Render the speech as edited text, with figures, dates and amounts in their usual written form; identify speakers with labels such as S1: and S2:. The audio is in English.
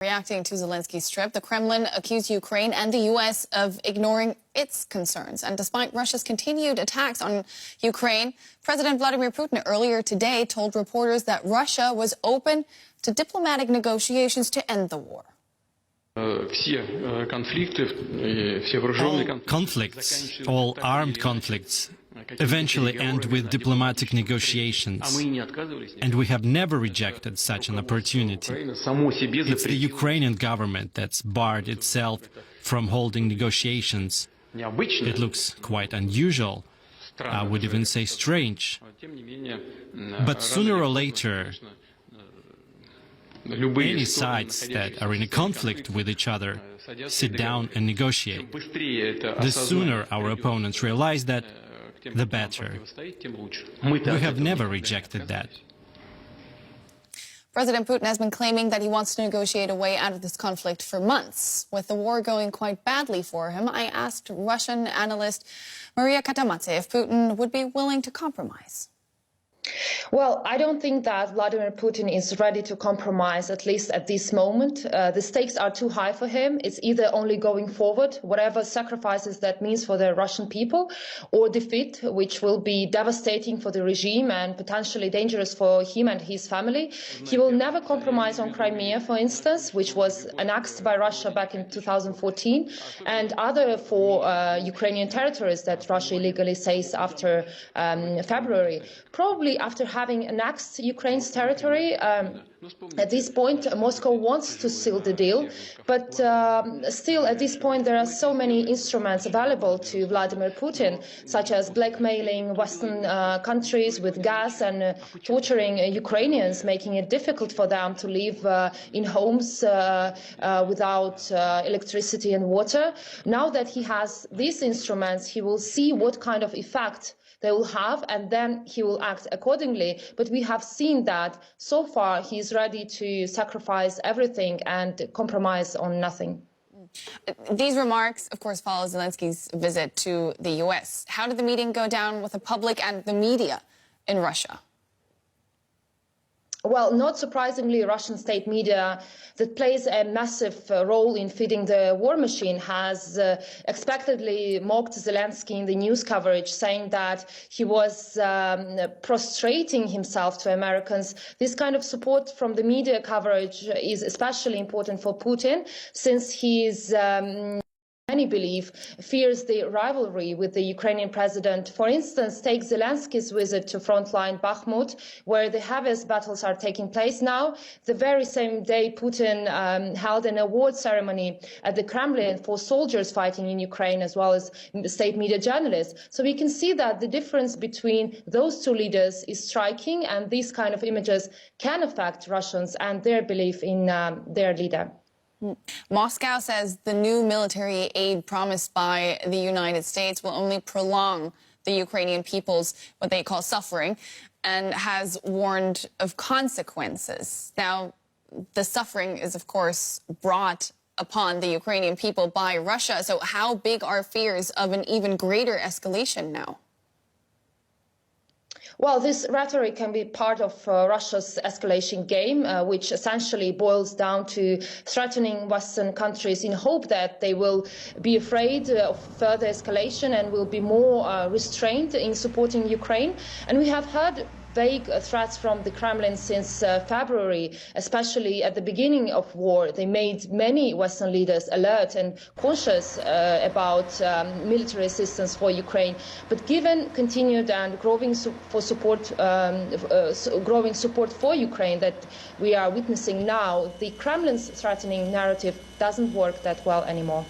S1: Reacting to Zelensky's trip, the Kremlin accused Ukraine and the U.S. of ignoring its concerns. And despite Russia's continued attacks on Ukraine, President Vladimir Putin earlier today told reporters that Russia was open to diplomatic negotiations to end the war.
S2: All conflicts, all armed conflicts, eventually end with diplomatic negotiations, and we have never rejected such an opportunity. It's the Ukrainian government that's barred itself from holding negotiations. It looks quite unusual, I would even say strange, but sooner or later, any sides that are in a conflict with each other sit down and negotiate. The sooner our opponents realize that, the better. We have never rejected that.
S1: President Putin has been claiming that he wants to negotiate a way out of this conflict for months. With the war going quite badly for him, I asked Russian analyst Maria Katamadze if Putin would be willing to compromise.
S3: Well, I don't think that Vladimir Putin is ready to compromise, at least at this moment. The stakes are too high for him. It's either only going forward, whatever sacrifices that means for the Russian people, or defeat, which will be devastating for the regime and potentially dangerous for him and his family. He will never compromise on Crimea, for instance, which was annexed by Russia back in 2014, and other four Ukrainian territories that Russia illegally seized after February. Probably after having annexed Ukraine's territory, at this point, Moscow wants to seal the deal, but still at this point there are so many instruments available to Vladimir Putin, such as blackmailing Western countries with gas and torturing Ukrainians, making it difficult for them to live in homes without electricity and water. Now that he has these instruments, he will see what kind of effect they will have, and then he will act accordingly. But we have seen that so far he is ready to sacrifice everything and compromise on nothing.
S1: These remarks, of course, follow Zelensky's visit to the U.S. How did the meeting go down with the public and the media in Russia?
S3: Well, not surprisingly, Russian state media that plays a massive role in feeding the war machine has expectedly mocked Zelensky in the news coverage, saying that he was prostrating himself to Americans. This kind of support from the media coverage is especially important for Putin, since he is many believe, fears the rivalry with the Ukrainian president. For instance, take Zelensky's visit to frontline Bakhmut, where the heaviest battles are taking place now. The very same day, Putin held an award ceremony at the Kremlin for soldiers fighting in Ukraine, as well as state media journalists. So we can see that the difference between those two leaders is striking, and these kind of images can affect Russians and their belief in their leader.
S1: Moscow says the new military aid promised by the United States will only prolong the Ukrainian people's what they call suffering, and has warned of consequences. Now, the suffering is, of course, brought upon the Ukrainian people by Russia. So how big are fears of an even greater escalation now?
S3: Well, this rhetoric can be part of Russia's escalation game, which essentially boils down to threatening Western countries in hope that they will be afraid of further escalation and will be more restrained in supporting Ukraine. And we have heard vague threats from the Kremlin since February, especially at the beginning of war. They made many Western leaders alert and conscious about military assistance for Ukraine. But given continued and growing support for Ukraine that we are witnessing now, the Kremlin's threatening narrative doesn't work that well anymore.